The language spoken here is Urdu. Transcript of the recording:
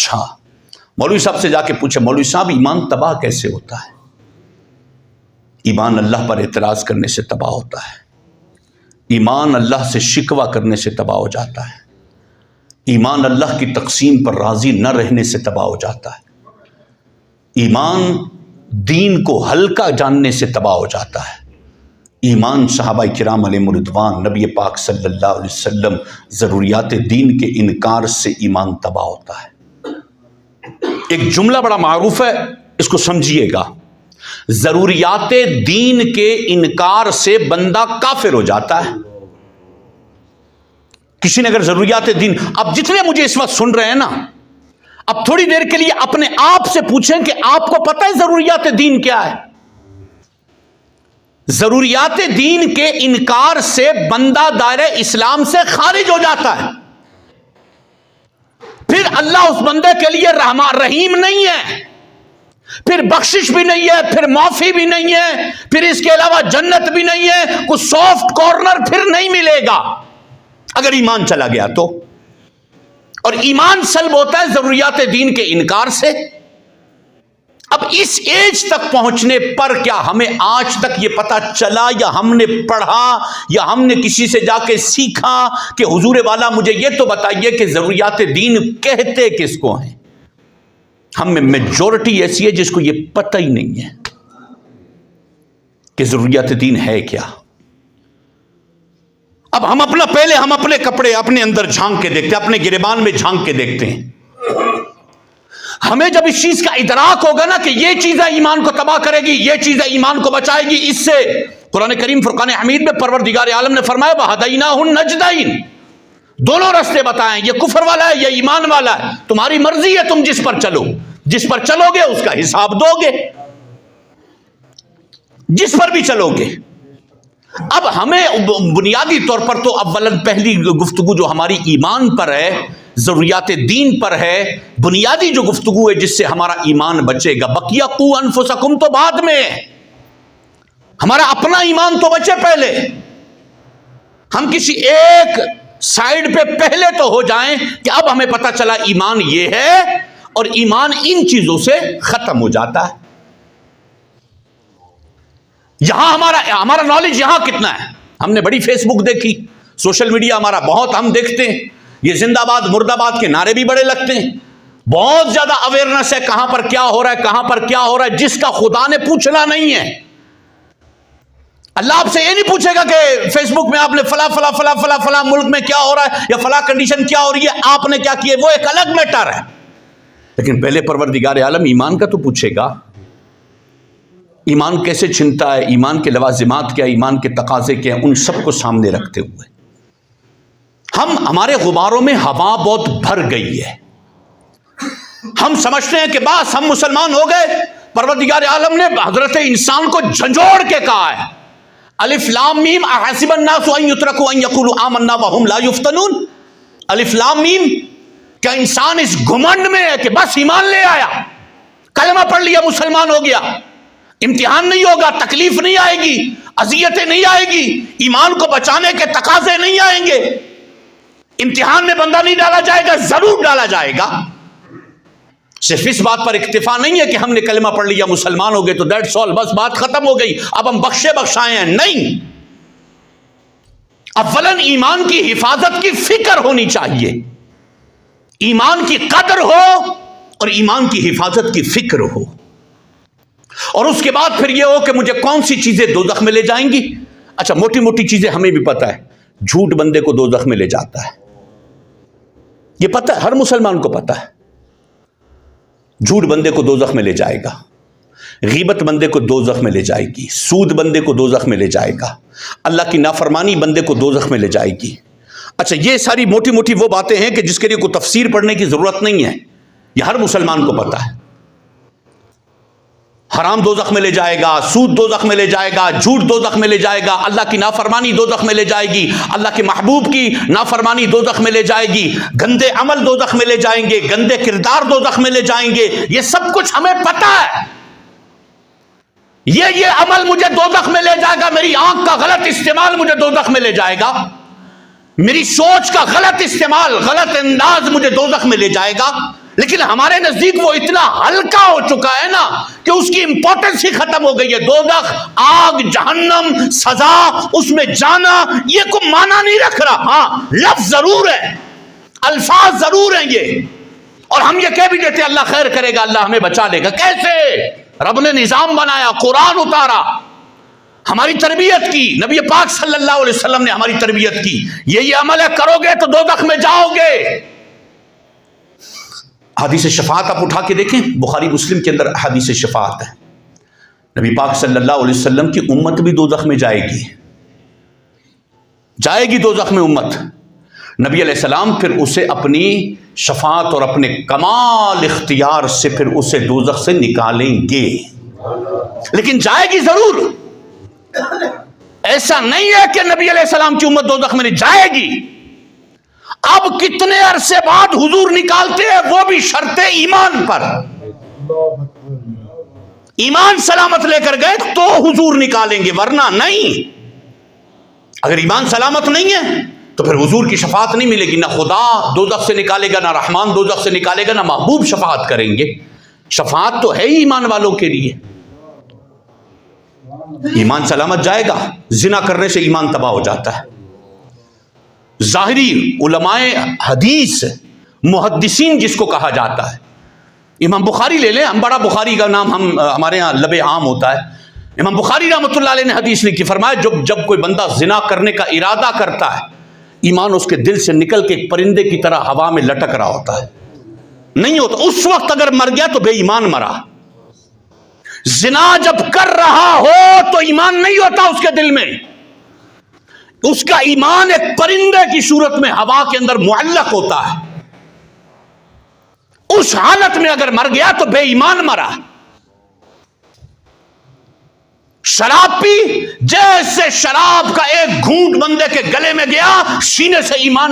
اچھا مولوی صاحب سے جا کے پوچھے مولوی صاحب ایمان تباہ کیسے ہوتا ہے؟ ایمان اللہ پر اعتراض کرنے سے تباہ ہوتا ہے، ایمان اللہ سے شکوہ کرنے سے تباہ ہو جاتا ہے، ایمان اللہ کی تقسیم پر راضی نہ رہنے سے تباہ ہو جاتا ہے، ایمان دین کو ہلکا جاننے سے تباہ ہو جاتا ہے، ایمان صحابہ کرام علیہ رضوان، نبی پاک صلی اللہ علیہ وسلم، ضروریات دین کے انکار سے ایمان تباہ ہوتا ہے۔ ایک جملہ بڑا معروف ہے، اس کو سمجھیے گا، ضروریات دین کے انکار سے بندہ کافر ہو جاتا ہے۔ کسی نے اگر ضروریات دین، اب جتنے مجھے اس وقت سن رہے ہیں نا، اب تھوڑی دیر کے لیے اپنے آپ سے پوچھیں کہ آپ کو پتہ ہے ضروریات دین کیا ہے؟ ضروریات دین کے انکار سے بندہ دائرہ اسلام سے خارج ہو جاتا ہے، پھر اللہ اس بندے کے لیے رحیم نہیں ہے، پھر بخشش بھی نہیں ہے، پھر معافی بھی نہیں ہے، پھر اس کے علاوہ جنت بھی نہیں ہے، کچھ سافٹ کارنر پھر نہیں ملے گا اگر ایمان چلا گیا تو۔ اور ایمان سلب ہوتا ہے ضروریات دین کے انکار سے۔ اب اس ایج تک پہنچنے پر کیا ہمیں آج تک یہ پتا چلا، یا ہم نے پڑھا، یا ہم نے کسی سے جا کے سیکھا کہ حضور والا مجھے یہ تو بتائیے کہ ضروریات دین کہتے کس کو ہیں؟ ہم میں میجورٹی ایسی ہے جس کو یہ پتہ ہی نہیں ہے کہ ضروریات دین ہے کیا۔ اب ہم اپنے کپڑے اپنے اندر جھانک کے دیکھتے ہیں، اپنے گریبان میں جھانک کے دیکھتے ہیں۔ ہمیں جب اس چیز کا ادراک ہوگا نا کہ یہ چیزیں ایمان کو تباہ کرے گی، یہ چیزیں ایمان کو بچائے گی، اس سے قرآن کریم فرقان حمید میں پروردگار عالم نے فرمایا وَهَدَيْنَاهُ النَّجْدَيْنِ، دونوں راستے بتائیں، یہ کفر والا ہے، یہ ایمان والا ہے، تمہاری مرضی ہے، تم جس پر چلو، جس پر چلو گے اس کا حساب دو گے، جس پر بھی چلو گے۔ اب ہمیں بنیادی طور پر تو اولاً پہلی گفتگو جو ہماری ایمان پر ہے، ضروریات دین پر ہے، بنیادی جو گفتگو ہے جس سے ہمارا ایمان بچے گا۔ بقیہ قوا انفسکم تو بعد میں، ہمارا اپنا ایمان تو بچے پہلے، ہم کسی ایک سائیڈ پہ پہلے تو ہو جائیں کہ اب ہمیں پتہ چلا ایمان یہ ہے، اور ایمان ان چیزوں سے ختم ہو جاتا ہے۔ یہاں ہمارا نالج یہاں کتنا ہے؟ ہم نے بڑی فیس بک دیکھی، سوشل میڈیا ہمارا بہت ہم دیکھتے ہیں، یہ زندہ باد مرد آباد کے نعرے بھی بڑے لگتے ہیں، بہت زیادہ اویئرنس ہے کہاں پر کیا ہو رہا ہے، کہاں پر کیا ہو رہا ہے، جس کا خدا نے پوچھنا نہیں ہے۔ اللہ آپ سے یہ نہیں پوچھے گا کہ فیس بک میں آپ نے فلاں فلاں فلاں فلاں فلاں ملک میں کیا ہو رہا ہے یا فلاں کنڈیشن کیا ہو رہی ہے، آپ نے کیا کیا، وہ ایک الگ میٹر ہے۔ لیکن پہلے پروردگار عالم ایمان کا تو پوچھے گا، ایمان کیسے چھنتا ہے، ایمان کے لوازمات کیا، ایمان کے تقاضے کیا، ان سب کو سامنے رکھتے ہوئے ہمارے غباروں میں ہوا بہت بھر گئی ہے۔ ہم سمجھتے ہیں کہ بس ہم مسلمان ہو گئے۔ پروردگار عالم نے حضرت انسان کو جھنجھوڑ کے کہا ہے، الف لام میم احسب الناس ان یترکوا ان یقولوا آمنا وهم لا یفتنون۔ الف لام میم، کیا انسان اس گھمنڈ میں ہے کہ بس ایمان لے آیا، کلمہ پڑھ لیا، مسلمان ہو گیا، امتحان نہیں ہوگا، تکلیف نہیں آئے گی، اذیتیں نہیں آئے گی، ایمان کو بچانے کے تقاضے نہیں آئیں گے، امتحان میں بندہ نہیں ڈالا جائے گا؟ ضرور ڈالا جائے گا۔ صرف اس بات پر اکتفا نہیں ہے کہ ہم نے کلمہ پڑھ لیا، مسلمان ہو گئے تو دیٹس آل، بس بات ختم ہو گئی، اب ہم بخشے بخشائے ہیں، نہیں۔ اولاً ایمان کی حفاظت کی فکر ہونی چاہیے، ایمان کی قدر ہو اور ایمان کی حفاظت کی فکر ہو، اور اس کے بعد پھر یہ ہو کہ مجھے کون سی چیزیں دوزخ میں لے جائیں گی۔ اچھا موٹی موٹی چیزیں ہمیں بھی پتہ ہے، جھوٹ بندے کو دوزخ میں لے جاتا ہے، یہ پتہ ہے، ہر مسلمان کو پتہ ہے، جھوٹ بندے کو دوزخ میں لے جائے گا، غیبت بندے کو دوزخ میں لے جائے گی، سود بندے کو دوزخ میں لے جائے گا، اللہ کی نافرمانی بندے کو دوزخ میں لے جائے گی۔ اچھا یہ ساری موٹی موٹی وہ باتیں ہیں کہ جس کے لیے کوئی تفسیر پڑھنے کی ضرورت نہیں ہے، یہ ہر مسلمان کو پتہ ہے۔ حرام دوزخ میں لے جائے گا، سود دوزخ میں لے جائے گا، جھوٹ دوزخ میں لے جائے گا، اللہ کی نافرمانی دوزخ میں لے جائے گی، اللہ کے محبوب کی نافرمانی دوزخ میں لے جائے گی، گندے عمل دوزخ میں لے جائیں گے، گندے کردار دوزخ میں لے جائیں گے، یہ سب کچھ ہمیں پتہ ہے۔ یہ عمل مجھے دوزخ میں لے جائے گا، میری آنکھ کا غلط استعمال مجھے دوزخ میں لے جائے گا، میری سوچ کا غلط استعمال، غلط انداز مجھے دوزخ میں لے جائے گا، لیکن ہمارے نزدیک وہ اتنا ہلکا ہو چکا ہے نا کہ اس کی امپورٹنس ہی ختم ہو گئی ہے. دوزخ، آگ، جہنم، سزا، اس میں جانا، یہ کوئی معنی نہیں رکھ رہا. ہاں لفظ ضرور ہے، الفاظ ضرور ہیں یہ، اور ہم یہ کہہ بھی دیتے اللہ خیر کرے گا، اللہ ہمیں بچا لے گا. کیسے؟ رب نے نظام بنایا، قرآن اتارا، ہماری تربیت کی، نبی پاک صلی اللہ علیہ وسلم نے ہماری تربیت کی. یہ عمل ہے، کرو گے تو دوزخ میں جاؤ گے. حدیث شفاعت آپ اٹھا کے دیکھیں، بخاری مسلم کے اندر حدیث شفاعت ہے. نبی پاک صلی اللہ علیہ وسلم کی امت بھی دوزخ میں جائے گی دوزخ میں امت. نبی علیہ السلام پھر اسے اپنی شفاعت اور اپنے کمال اختیار سے پھر اسے دوزخ سے نکالیں گے، لیکن جائے گی ضرور. ایسا نہیں ہے کہ نبی علیہ السلام کی امت دوزخ میں نہیں جائے گی. اب کتنے عرصے بعد حضور نکالتے ہیں، وہ بھی شرط ایمان پر. ایمان سلامت لے کر گئے تو حضور نکالیں گے، ورنہ نہیں. اگر ایمان سلامت نہیں ہے تو پھر حضور کی شفاعت نہیں ملے گی. نہ خدا دوزخ سے نکالے گا، نہ رحمان دوزخ سے نکالے گا، نہ محبوب شفاعت کریں گے. شفاعت تو ہے ہی ایمان والوں کے لیے. ایمان سلامت جائے گا. زنا کرنے سے ایمان تباہ ہو جاتا ہے. ظاہری علماء حدیث، محدثین جس کو کہا جاتا ہے، امام بخاری لے لیں، ہم بڑا بخاری کا نام ہمارے ہاں لب عام ہوتا ہے. امام بخاری رحمۃ اللہ علیہ نے حدیث لکھی، فرمایا جب کوئی بندہ زنا کرنے کا ارادہ کرتا ہے، ایمان اس کے دل سے نکل کے ایک پرندے کی طرح ہوا میں لٹک رہا ہوتا ہے، نہیں ہوتا. اس وقت اگر مر گیا تو بے ایمان مرا. زنا جب کر رہا ہو تو ایمان نہیں ہوتا اس کے دل میں. اس کا ایمان ایک پرندے کی صورت میں ہوا کے اندر معلق ہوتا ہے. اس حالت میں اگر مر گیا تو بے ایمان مرا. شراب پی، جیسے شراب کا ایک گھونٹ بندے کے گلے میں گیا، سینے سے ایمان